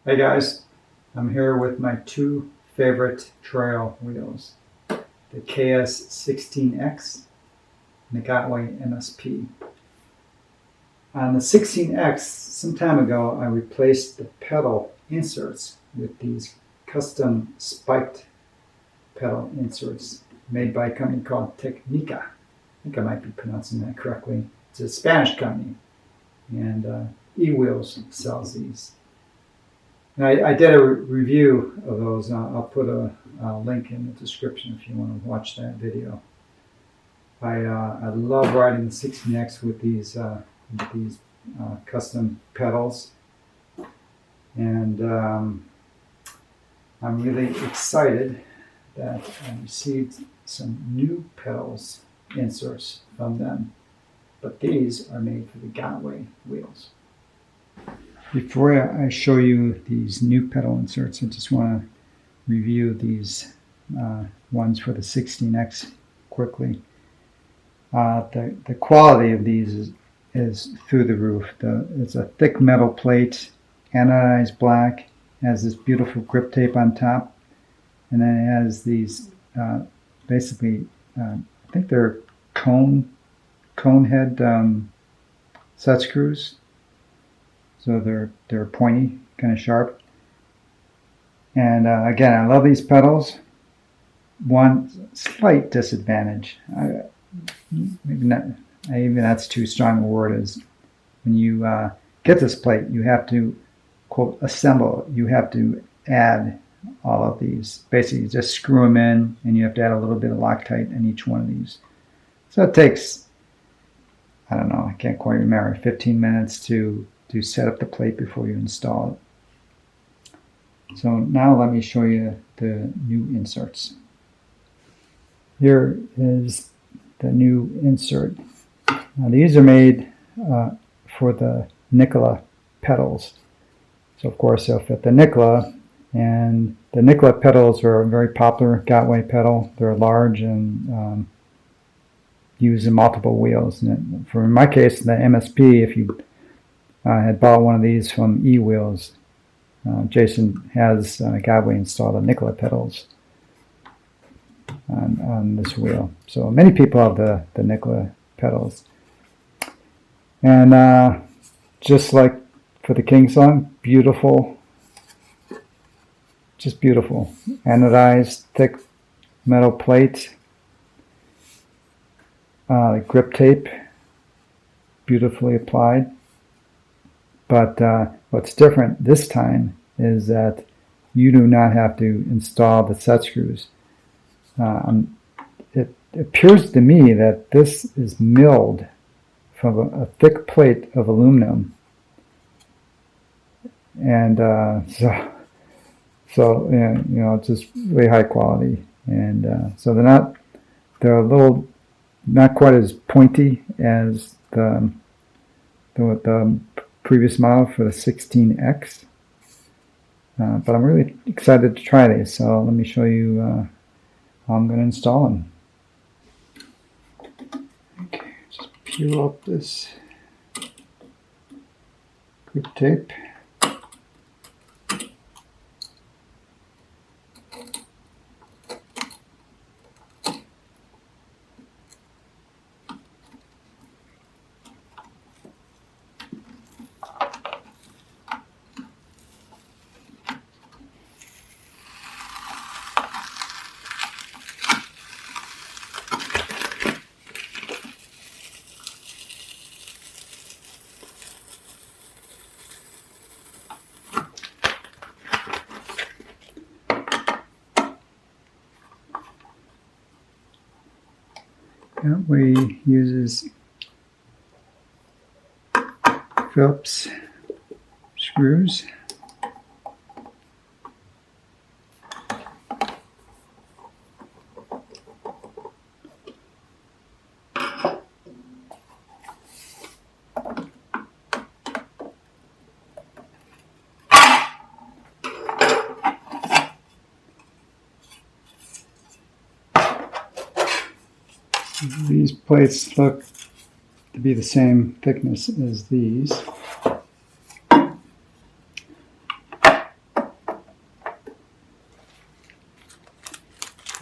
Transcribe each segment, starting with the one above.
Hey guys, I'm here with my two favorite trail wheels, the KS16X and the Gotway MSP. On the 16X, some time ago, I replaced the pedal inserts with these custom spiked pedal inserts made by a company called Teknika. I think I might be pronouncing that correctly. It's a Spanish company, and E-Wheels sells these. And I did a review of those. I'll put a link in the description if you want to watch that video. I love riding the 16X with these custom pedals, and I'm really excited that I received some new pedals inserts from them, but these are made for the Gotway wheels. Before I show you these new pedal inserts, I just want to review these ones for the 16X quickly. The quality of these is through the roof. It's a thick metal plate, anodized black, has this beautiful grip tape on top, and then it has these basically, I think they're cone head set screws. So they're pointy, kind of sharp. And again, I love these pedals. One slight disadvantage, maybe not, even that's too strong a word, is when you get this plate, you have to, quote, assemble. You have to add all of these. Basically, just screw them in, and you have to add a little bit of Loctite in each one of these. So it takes, I don't know, I can't quite remember, 15 minutes to set up the plate before you install it. So now let me show you the new inserts. Here is the new insert. Now these are made for the Nikola pedals. So of course they'll fit the Nikola, and the Nikola pedals are a very popular Gotway pedal. They're large and used in multiple wheels. And for in my case, the MSP, if you had bought one of these from E-Wheels. Jason has Gotway installed the Nikola pedals on this wheel. So many people have the Nikola pedals. And just like for the King song, beautiful, just beautiful. Anodized, thick metal plate, grip tape, beautifully applied. But what's different this time is that you do not have to install the set screws. It appears to me that this is milled from a thick plate of aluminum, and so you know, it's just really high quality, and so they're a little not quite as pointy as the previous model for the 16X, but I'm really excited to try these. So let me show you how I'm going to install them. Okay, just peel up this grip tape. Gotway uses Phillips screws. These plates look to be the same thickness as these.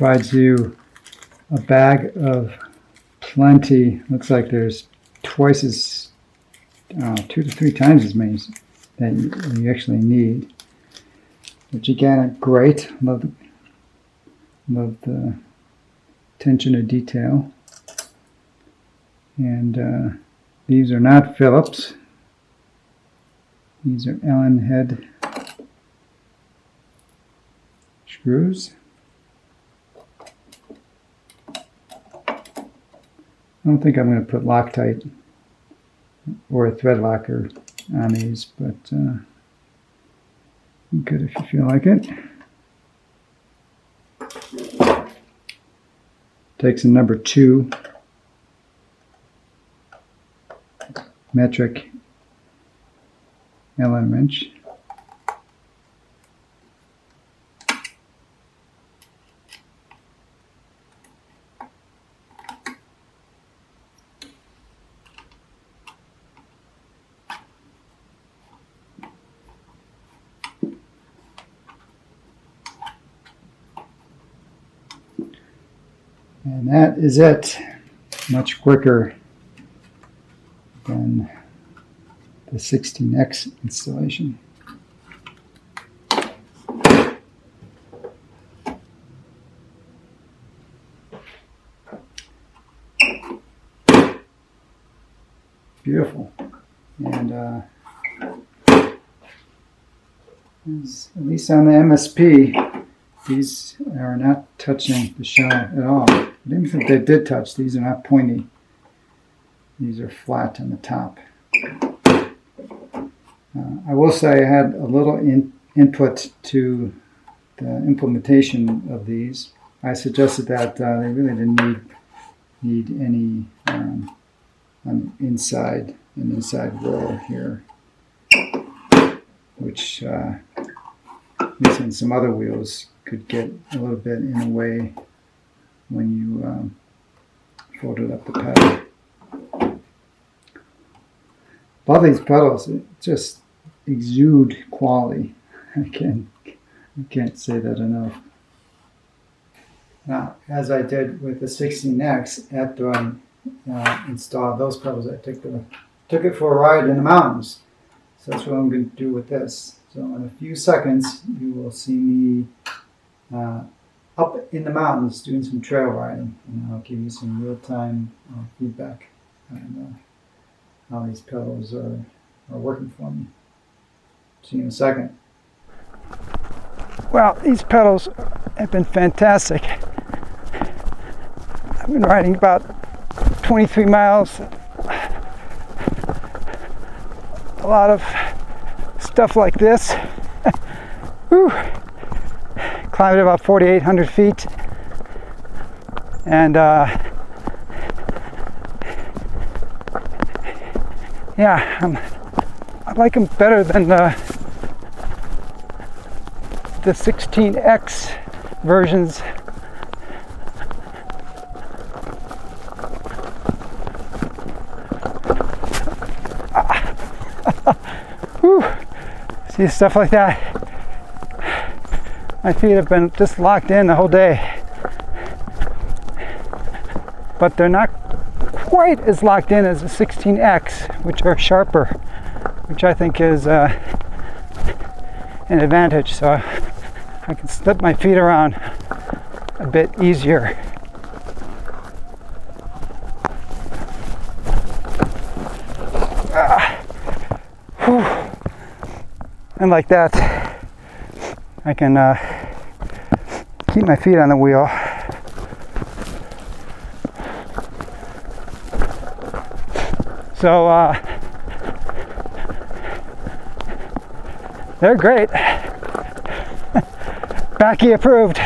provides you a bag of plenty. Looks like there's twice as, 2 to 3 times as many that you actually need. The gigantic, great. Love the attention to detail. And these are not Phillips. These are Allen head screws. I don't think I'm going to put Loctite or a thread locker on these, but good if you feel like it. Takes a number 2 metric Allen wrench. And that is it. Much quicker than the 16X installation. Beautiful. And at least on the MSP, these are not touching the shell at all. Even if they did touch, these are not pointy. These are flat on the top. I will say I had a little input to the implementation of these. I suggested that they really didn't need any on the inside roll here, which at least on some other wheels could get a little bit in the way when you folded up the pedal. Love these pedals. It just exude quality. I can't say that enough. Now, as I did with the 16X, after I installed those pedals, I took it for a ride in the mountains. So that's what I'm going to do with this. So in a few seconds, you will see me up in the mountains doing some trail riding, and I'll give you some real-time feedback on how these pedals are working for me. See you in a second. Well, these pedals have been fantastic. I've been riding about 23 miles. A lot of stuff like this. Whew. Climbed about 4,800 feet. And yeah, I like them better than the 16X versions. Whew. See stuff like that. My feet have been just locked in the whole day. But they're not quite as locked in as the 16X, which are sharper, which I think is an advantage. So I can slip my feet around a bit easier. And like that, I can keep my feet on the wheel. So they're great. Backy approved.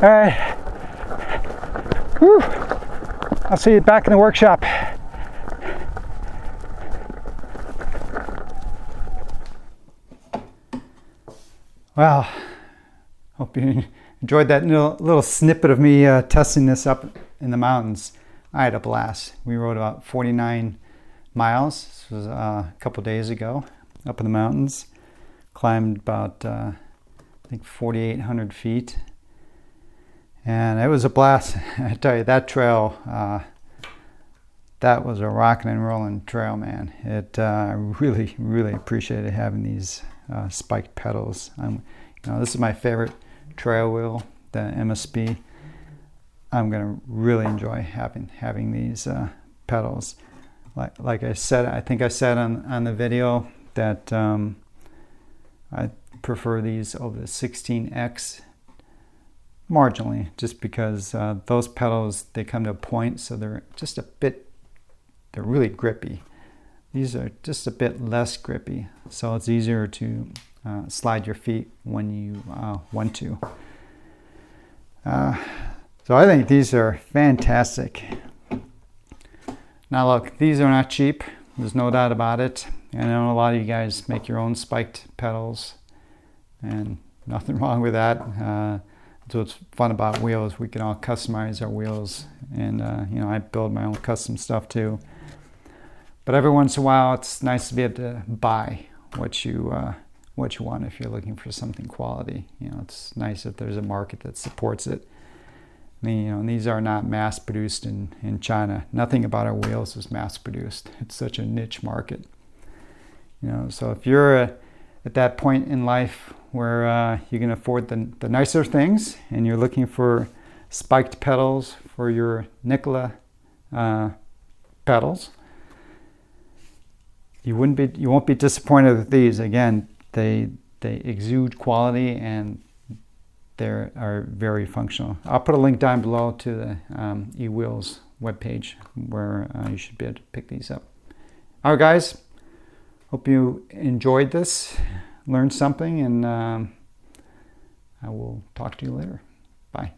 All right. Whew. I'll see you back in the workshop. Well, hope you enjoyed that little snippet of me testing this up in the mountains. I had a blast. We rode about 49 miles. This was a couple days ago up in the mountains. Climbed about I think 4,800 feet. And it was a blast. I tell you, that trail, that was a rocking and rolling trail, man. I really, really appreciated having these spiked pedals. This is my favorite trail wheel, the MSB. I'm gonna really enjoy having these pedals. Like I said, I think I said on the video that I prefer these over the 16X marginally, just because those pedals, they come to a point, so they're really grippy. These are just a bit less grippy, so it's easier to slide your feet when you want to. So I think these are fantastic. Now look, these are not cheap. There's no doubt about it. I know a lot of you guys make your own spiked pedals, and nothing wrong with that. That's what's fun about wheels. We can all customize our wheels, and I build my own custom stuff too. But every once in a while, it's nice to be able to buy what you want if you're looking for something quality. It's nice that there's a market that supports it. These are not mass produced in China. Nothing about our wheels is mass produced. It's such a niche market. So if you're at that point in life where you can afford the nicer things, and you're looking for spiked pedals for your Nikola pedals, you won't be disappointed with these. Again, they exude quality, and they are very functional. I'll put a link down below to the eWheels webpage where you should be able to pick these up. All right, guys. Hope you enjoyed this, learned something, and I will talk to you later. Bye.